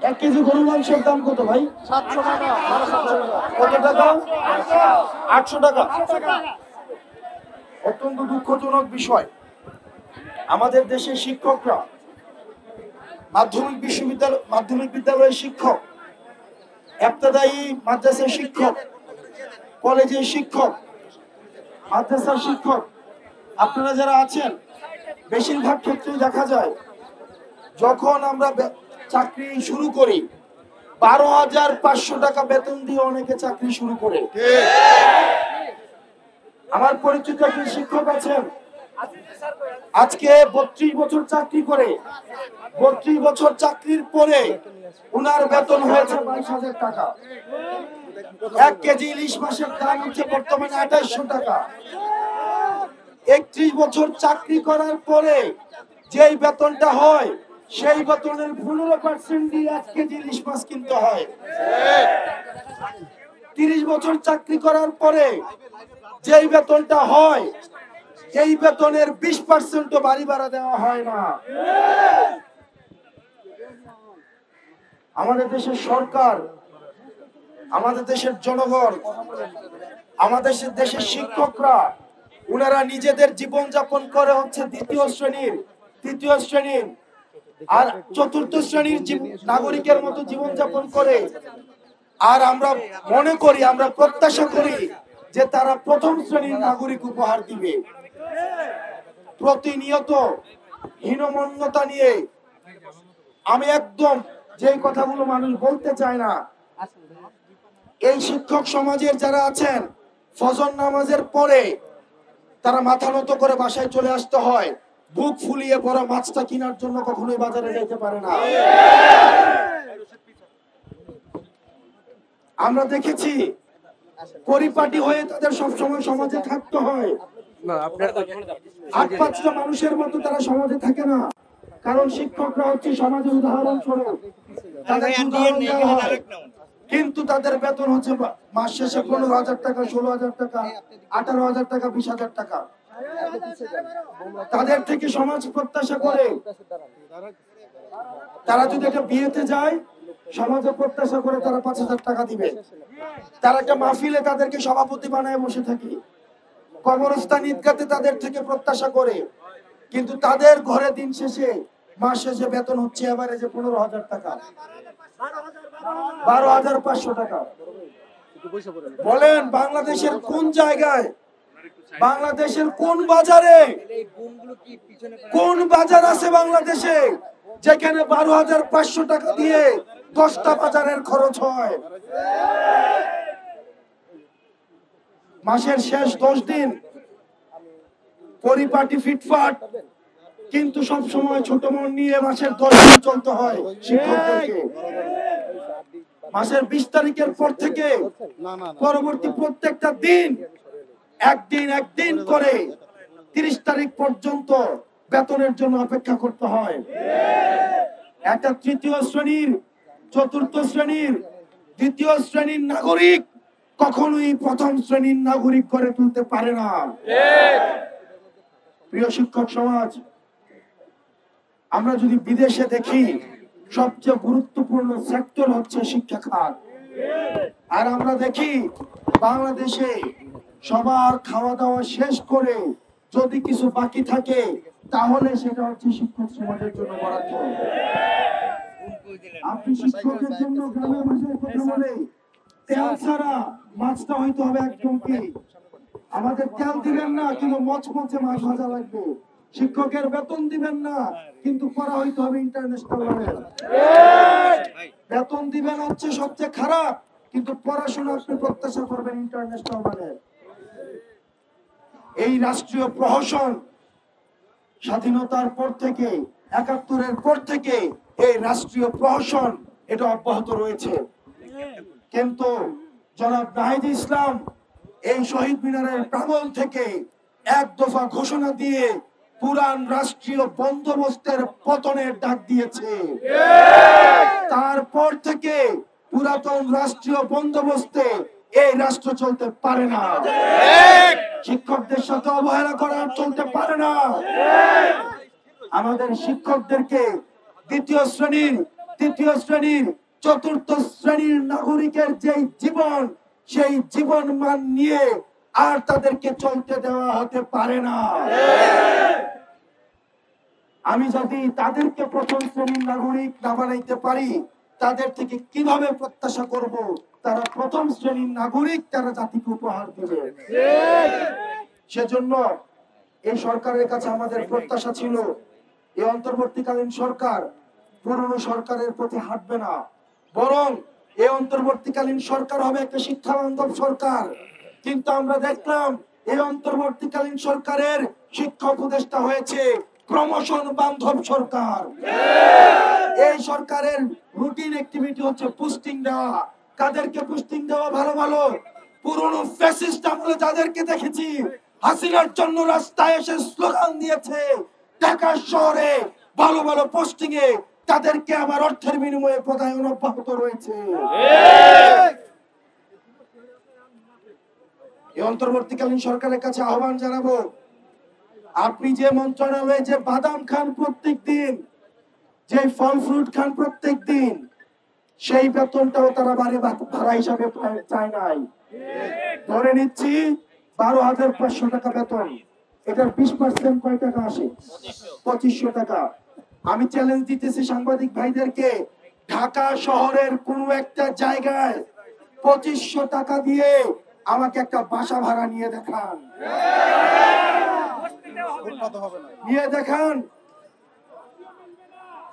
1 KG গরুর মাংসের দাম কত ভাই? 700 টাকা। কত টাকা? 800 টাকা। অত্যন্ত দুঃখজনক বিষয়, আমাদের দেশের শিক্ষকরা মাধ্যমিক বিদ্যালয়ের শিক্ষক, ইবতেদায়ী মাদ্রাসার শিক্ষক, কলেজের শিক্ষক, মাদ্রাসার শিক্ষক, আপনারা যারা আছেন, বেশিরভাগ ক্ষেত্রে দেখা যায় যখন আমরা চাকরি শুরু করি 12,500 টাকা বেতন দিয়ে অনেকে চাকরি শুরু করে। আমার পরিচিত একজন শিক্ষক আছেন, আজকে 32 বছর চাকরি করে, 32 বছর চাকরির পরে উনার বেতন হয়েছে 22,000 টাকা। 1 কেজি ইলিশ মাছের দাম হচ্ছে বর্তমানে 2800 টাকা। 31 বছর চাকরি করার পরে যেই বেতনটা হয়, সেই বেতনের 15% দিয়ে 1 কেজি ইলিশ মাছ কিনতে হয়। 30 বছর চাকরি করার পরে যেই বেতনটা হয়, এই বেতনের 20% বাড়ি ভাড়া দেওয়া হয় না। আমাদের দেশের সরকার, আমাদের দেশের জনগণ, আমাদের দেশের শিক্ষকরা, উনারা নিজেদের জীবন যাপন করে হচ্ছে দ্বিতীয় শ্রেণীর, তৃতীয় শ্রেণীর আর চতুর্থ শ্রেণীর নাগরিকের মতো জীবন যাপন করে। আর আমরা মনে করি, আমরা প্রত্যাশা করি যে তারা প্রথম শ্রেণীর নাগরিক উপহার দিবে। প্রতিনিয়ত হীনমন্যতা নিয়ে আমি একদম যে কথাগুলো মানুষ বলতে চায় না, এই শিক্ষক সমাজের যারা আছেন, ফজর নামাজের পরে তারা মাথা নত করে বাসায় চলে আসতে হয়, বুক ফুলিয়ে বড় মাছটা কেনার জন্য কখনোই বাজারে যেতে পারে না। আমরা দেখেছি পরিপাটি হয়ে তাদের সবসময় সমাজে থাকতে হয়, 8-5টা মানুষের মতো তারা সমাজে থাকে না, কারণ শিক্ষকরা হচ্ছে সমাজের উদাহরণ স্বরূপ। কিন্তু তাদের বেতন হচ্ছে মাস শেষে 15,000 টাকা, 16,000 টাকা, 18,000 টাকা, 20,000 টাকা। তাদের থেকে সমাজ প্রত্যাশা করে তারা যদি একটা বিয়েতে যায়, সমাজে প্রত্যাশা করে তারা 5,000 টাকা দিবে। তারা একটা মাহফিলে তাদেরকে সভাপতি বানায় বসে থাকি, কবরস্থান ঈদগাতে তাদের থেকে প্রত্যাশা করে, কিন্তু তাদের ঘরে দিন শেষে মাস শেষে বেতন হচ্ছে এভারেজে 15,000 টাকা, 12,500 টাকা। বলেন বাংলাদেশের কোন জায়গায়, বাংলাদেশের কোন বাজারে, কোন বাজার আছে বাংলাদেশে যেখানে 12,500 টাকা দিয়ে 10টা বাজারের খরচ হয়? মাসের শেষ 10 দিন পরিপাটি ফিটফাট, কিন্তু সব সময় ছোট মন নিয়ে মাসের 10 দিন চলতে হয় শিক্ষকদেরকে। মাসের 20 তারিখের পর থেকে পরবর্তী প্রত্যেকটা দিন একদিন করে 30 তারিখ পর্যন্ত বেতনের জন্য অপেক্ষা করতে হয়। একটা তৃতীয় শ্রেণীর, চতুর্থ শ্রেণীর, দ্বিতীয় শ্রেণীর নাগরিক কখনোই প্রথম শ্রেণীর নাগরিক করে তুলতে পারে না। প্রিয় শিক্ষক সমাজ, আমরা যদি বিদেশে দেখি, সবচেয়ে গুরুত্বপূর্ণ সেক্টর হচ্ছে শিক্ষা খাত। আর আমরা দেখি বাংলাদেশে সবার খাওয়া দাওয়া শেষ করে যদি কিছু বাকি থাকে, তাহলে সেটা হচ্ছে শিক্ষক সমাজের জন্য বরাদ্দ। আপনি শিক্ষকের জন্য গ্রামের ভাষায় কথা বলে তেল ছাড়া মাছটা হয়তো হবে একদম কি, আমাদের তেল দিবেন না কিন্তু মচমচে মাছ ভাজা লাগবে। শিক্ষকের বেতন দিবেন না কিন্তু পড়া হইতে হবে ইন্টারন্যাশনাল লেভেল। বেতন দিবেন হচ্ছে সবচেয়ে খারাপ, কিন্তু পড়াশোনা আপনি প্রত্যাশা করবেন ইন্টারন্যাশনাল লেভেল। এই রাষ্ট্রীয় প্রহসন স্বাধীনতার পর থেকে, ৭১-এর পর থেকে এই রাষ্ট্রীয় প্রহসন এটা অব্যাহত রয়েছে। কিন্তু জনাব নাহিদ ইসলাম এই শহীদ মিনারের প্রাঙ্গণ থেকে এক দফা ঘোষণা দিয়ে পুরান রাষ্ট্রীয় বন্দোবস্তের পতনের ডাক দিয়েছে। তারপর থেকে পুরাতন রাষ্ট্রীয় বন্দোবস্তে এই রাষ্ট্র চলতে পারে না। শিক্ষকদের সাথে অবহেলা করার চলতে পারে না। আমাদের শিক্ষকদেরকে দ্বিতীয় শ্রেণীর, তৃতীয় শ্রেণীর চতুর্থ শ্রেণীর নাগরিকের যে জীবন, সেই জীবন মান নিয়ে আর তাদেরকে চলতে দেওয়া হতে পারে না। আমি যদি তাদেরকে প্রথম শ্রেণীর নাগরিক না বানাইতে পারি, তাদের থেকে কিভাবে প্রত্যাশা করব তারা প্রথম শ্রেণীর নাগরিক তারা জাতিকে উপহার দেবে? সেজন্য এই সরকারের কাছে আমাদের প্রত্যাশা ছিল, এই অন্তর্বর্তীকালীন সরকার পুরনো সরকারের প্রতি হাঁটবে না, বরং এই অন্তর্বর্তীকালীন সরকার হবে একটা শিক্ষা বান্ধব সরকার। কিন্তু আমরা দেখলাম এই অন্তর্বর্তীকালীন সরকারের শিক্ষা উপদেষ্টা হয়েছে প্রমোশন বান্ধব সরকার। এই সরকারের রুটিন অ্যাক্টিভিটি হচ্ছে পোস্টিং দেওয়া। কাদেরকে পোস্টিং দেওয়া? ভালো ভালো পুরনো ফ্যাসিস্ট আমলে যাদেরকে দেখেছি হাসিনার জন্য রাস্তায় এসে স্লোগান দিয়েছে, ঢাকা শহরে ভালো ভালো পোস্টিং এ তাদেরকে আবার অর্থের বিনিময়ে পদায়ন অব্যাহত রয়েছে। এই অন্তর্বর্তীকালীন সরকারের কাছে আহ্বান জানাবো, আপনি যে মন্ত্রণালয়ে যে বাদাম খান প্রত্যেক দিন, যে ফল ফ্রুট খান প্রত্যেক দিন, সেই বেতনটাও তারা ভাড়া হিসাবে চায় নাই। ধরে নিচ্ছি 12,500 টাকা বেতন, এটার 20% কয় টাকা আসে? 2500 টাকা। আমি চ্যালেঞ্জ দিতেছি সাংবাদিক ভাইদেরকে, ঢাকা শহরের কোন একটা জায়গায় 2500 টাকা দিয়ে আমাকে একটা বাসা ভাড়া নিয়ে দেখান, নিয়ে দেখান।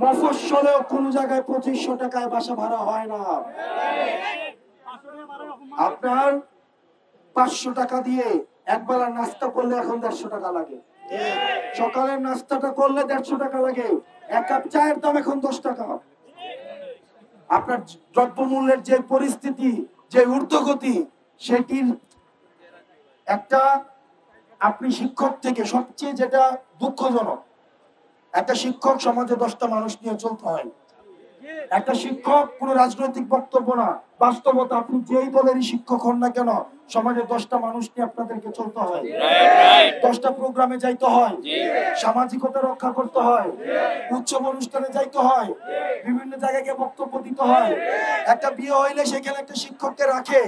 মফস্বলেও কোন জায়গায় 2500 টাকায় বাসা ভাড়া হয় না। আপনার 500 টাকা দিয়ে একবেলা নাস্তা করলে এখন 150 টাকা লাগে, সকালের নাস্তাটা করলে 150 টাকা লাগে, এক কাপ চায়ের দাম এখন 10 টাকা। আপনার দ্রব্যমূল্যের যে পরিস্থিতি, যে ঊর্ধ্বগতি, সেটির একটা আপনি শিক্ষক থেকে সবচেয়ে যেটা দুঃখজনক, একটা শিক্ষক সমাজে 10টা মানুষ নিয়ে চলতে হয়। একটা শিক্ষক কোন রাজনৈতিক বক্তব্য না, বাস্তবতা। আপনি যেই দলেরই শিক্ষক হন না কেন, সমাজে 10টা মানুষ নিয়ে আপনাদেরকে চলতে হয়, 10টা প্রোগ্রামে যাইতে হয়, সামাজিকতা রক্ষা করতে হয়, উৎসব অনুষ্ঠানে যাইতে হয়, বিভিন্ন জায়গায় গিয়ে বক্তব্য দিতে হয়। একটা বিয়ে হইলে সেখানে একটা শিক্ষককে রাখে,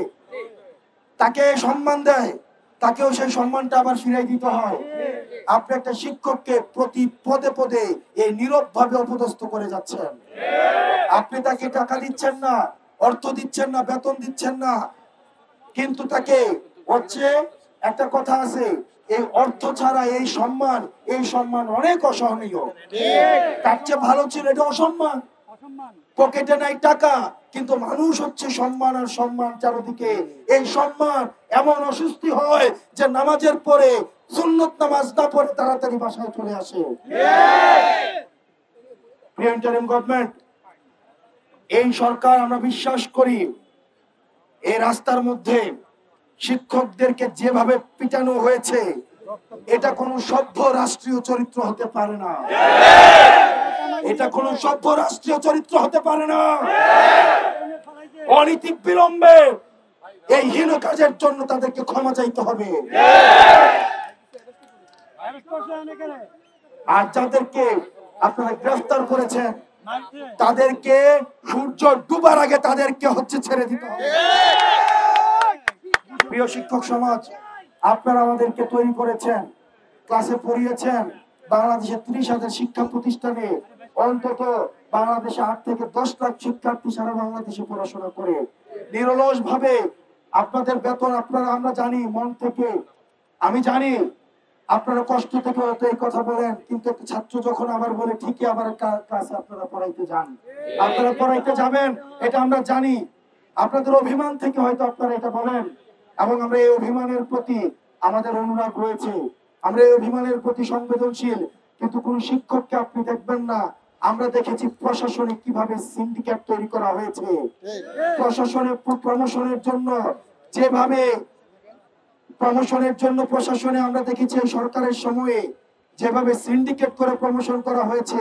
তাকে সম্মান দেয়, তাকেও সেই সম্মানটা আবার ফিরাই দিতে হয়। আপনি একটা শিক্ষককে প্রতি পদে পদে এই নীরব ভাবে অপদস্থ করে যাচ্ছেন। আপনি তাকে টাকা দিচ্ছেন না, অর্থ দিচ্ছেন না, বেতন দিচ্ছেন না, কিন্তু তাকে হচ্ছে একটা কথা আছে, এই অর্থ ছাড়া এই সম্মান অনেক অসহনীয়। তার চেয়ে ভালো ছিল এটা অসম্মান, পকেটে নাই টাকা কিন্তু মানুষ হচ্ছে সম্মান, আর সম্মান চারদিকে। এই সম্মান এমন অসুস্থি হয় যে নামাজের পরে সুন্নত নামাজ না পড়ে তাড়াতাড়ি বাসায় চলে আসে। গভর্নমেন্ট, এই সরকার আমরা বিশ্বাস করি এই রাস্তার মধ্যে শিক্ষকদেরকে যেভাবে পিটানো হয়েছে, এটা কোন সভ্য রাষ্ট্রীয় চরিত্র হতে পারে না। এটা কোন সভ্য রাষ্ট্রীয় চরিত্র হতে পারে না। অনীতি বিলম্বে এই হীন কাজের জন্য তাদেরকে ক্ষমা চাইতে হবে। আর যাদেরকে আপনারা গ্রেফতার করেছেন তাদেরকে সূর্য ডুবার আগে তাদেরকে হচ্ছে ছেড়ে দিতে হবে। প্রিয় শিক্ষক সমাজ, আপনারা আমাদেরকে তৈরি করেছেন, ক্লাসে পড়িয়েছেন। বাংলাদেশের 30,000 শিক্ষা প্রতিষ্ঠানে অন্তত বাংলাদেশে 8 থেকে 10 লাখ শিক্ষার্থী সারা বাংলাদেশে পড়াশোনা করে নিরলস ভাবে আপনাদের বেতন আপনারা, আমরা জানি মন থেকে, আমি জানি আপনারা কষ্ট থেকে হয়তো এই কথা বলেন, কিন্তু একটা ছাত্র যখন আবার বলে ঠিকই আবার ক্লাসে আপনারা পড়াইতে যান, আপনারা পড়াইতে যাবেন, এটা আমরা জানি। আপনাদের অভিমান থেকে হয়তো আপনারা এটা বলেন, এবং আমরা এই অভিমানের প্রতি আমাদের অনুরাগ রয়েছে, আমরা এই অভিমানের প্রতি সংবেদনশীল। কিন্তু কোন শিক্ষককে আপনি দেখবেন না, আমরা দেখেছি প্রশাসনে কিভাবে সিন্ডিকেট তৈরি করা হয়েছে, প্রশাসনের প্রমোশনের জন্য যেভাবে প্রশাসনে আমরা দেখেছি সরকারের সময়ে যেভাবে সিন্ডিকেট করে প্রমোশন করা হয়েছে।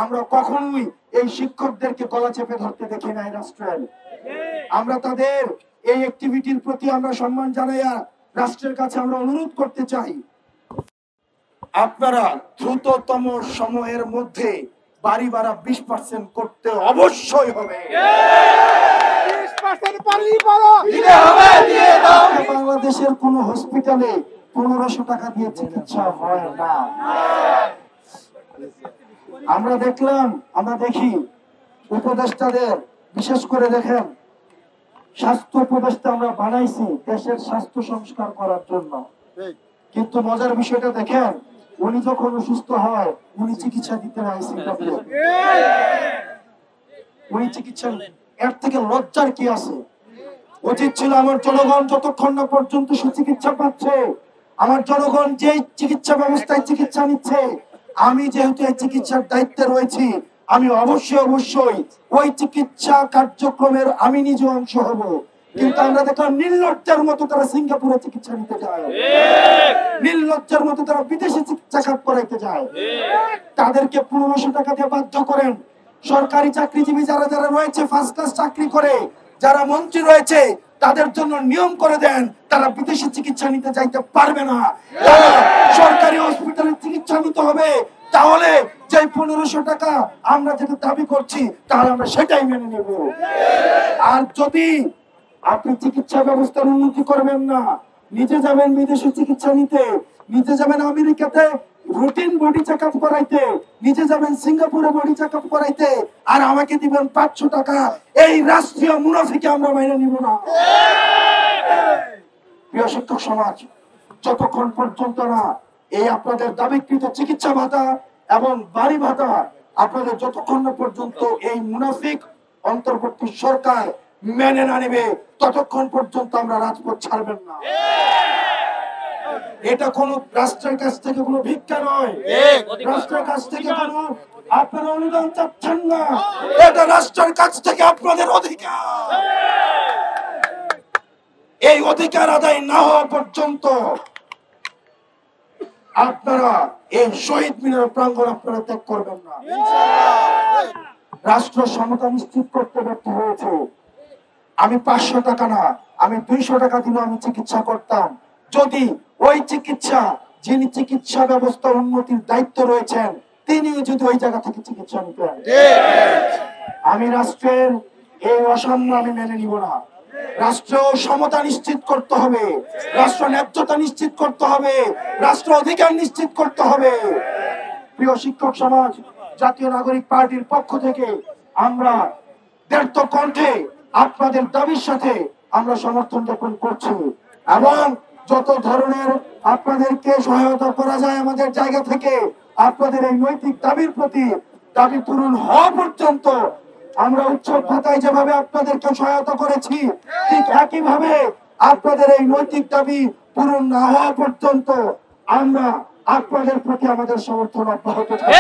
আমরা কখনোই এই শিক্ষকদেরকে গলা চেপে ধরতে দেখি নাই রাষ্ট্রের। আমরা তাদের এই অ্যাক্টিভিটির প্রতি আমরা সম্মান জানাইয়া রাষ্ট্রের কাছে আমরা অনুরোধ করতে চাই, আপনারা দ্রুততম সময়ের মধ্যে বাড়ি ভাড়া 20% করতে অবশ্যই হবে। বাংলাদেশের কোন হসপিটালে 1500 টাকা দিয়ে চিকিৎসা হয় না। আমরা দেখি উপদেষ্টাদের, বিশেষ করে দেখেন স্বাস্থ্য উপদেষ্টা আমরা বানাইছি দেশের স্বাস্থ্য সংস্কার করার জন্য, কিন্তু মজার বিষয়টা দেখেন উনি যখন অসুস্থ হয় উনি চিকিৎসা দিতে হয় সিঙ্গাপুরে। উনি চিকিৎসা, এর থেকে লজ্জার কি আছে? উচিত ছিল আমার জনগণ যতক্ষণ না পর্যন্ত সুচিকিৎসা পাচ্ছে, আমার জনগণ যে চিকিৎসা ব্যবস্থায় চিকিৎসা নিচ্ছে, আমি যেহেতু এই চিকিৎসার দায়িত্বে রয়েছি, আমি অবশ্যই ওই চিকিৎসা কার্যক্রমের আমি নিজে অংশ হব। কিন্তু আমরা দেখলাম নির্লজ্জার মতো তারা সিঙ্গাপুরে চিকিৎসা নিতে যায়, নির্লজ্জার মতো তারা বিদেশে চিকিৎসা খাত করাইতে যায়। তাদেরকে 1500 টাকা দিয়ে বাধ্য করেন। সরকারি চাকরিজীবী যারা যারা রয়েছে, ফার্স্ট ক্লাস চাকরি করে যারা মন্ত্রী রয়েছে, তাদের জন্য নিয়ম করে দেন তারা বিদেশে চিকিৎসা নিতে যাইতে পারবে না, তারা সরকারি হসপিটালে চিকিৎসা নিতে হবে। তাহলে যে 1500 টাকা আমরা যেটা দাবি করছি তাহলে আমরা সেটাই মেনে নেব। আর যদি আপনি চিকিৎসা ব্যবস্থার উন্নতি করবেন না, নিজে যাবেন বিদেশে চিকিৎসা নিতে, নিজে যাবেন আমেরিকাতে রুটিন বডি চেকআপ করাইতে, নিজে যাবেন সিঙ্গাপুরে বডি চেকআপ করাইতে, আর আমাকে দিবেন 500 টাকা, এই রাষ্ট্রীয় মুনাফিকে আমরা মেনে নিব না। প্রিয় শিক্ষক সমাজ, যতক্ষণ পর্যন্ত না এই আপনাদের দাবিকৃত চিকিৎসা ভাতা এবং বাড়ি ভাতা আপনাদের যতক্ষণ না পর্যন্ত এই মুনাফিক অন্তর্বর্তী সরকার মেনে না নেবে, ততক্ষণ পর্যন্ত আমরা রাজপথ ছাড়বেন না। এটা কোন রাষ্ট্রের কাছ থেকে কোনো ভিক্ষা নয়, রাষ্ট্রের কাছ থেকে কোনো আপনারা অনুদান চাচ্ছেন না, এটা রাষ্ট্রের কাছ থেকে আপনাদের অধিকার। এই অধিকার আদায় না হওয়া পর্যন্ত আপনারা এই শহীদ মিনার প্রাঙ্গণ আপনারা ত্যাগ করবেন না। রাষ্ট্র সমতা নিশ্চিত করতে ব্যর্থ হয়েছে। আমি 500 টাকা না, আমি 200 টাকা দিলেও আমি চিকিৎসা করতাম, যদি ওই চিকিৎসা, যিনি চিকিৎসা ব্যবস্থা উন্নতির দায়িত্ব রয়েছেন, তিনি যদি ওই জায়গা থেকে চিকিৎসা নিতেন। আমি রাষ্ট্রের এই অসাম্য আমি মেনে নিব না। রাষ্ট্র সমতা নিশ্চিত করতে হবে, রাষ্ট্র ন্যায্যতা নিশ্চিত করতে হবে, রাষ্ট্র অধিকার নিশ্চিত করতে হবে। প্রিয় শিক্ষক সমাজ, জাতীয় নাগরিক পার্টির পক্ষ থেকে আমরা দৃঢ় কণ্ঠে আপনাদের দাবির সাথে আমরা সমর্থন জ্ঞাপন করছি, এবং যত ধরনের আপনাদেরকে সহায়তা করা যায় আমাদের জায়গা থেকে আপনাদের এই নৈতিক দাবির প্রতি দাবি পূরণ হওয়া পর্যন্ত আমরা উৎসব ভাতায় যেভাবে আপনাদেরকে সহায়তা করেছি, ঠিক একইভাবে আপনাদের এই নৈতিক দাবি পূরণ না হওয়া পর্যন্ত আমরা আপনাদের প্রতি আমাদের সমর্থন অব্যাহত থাকবে।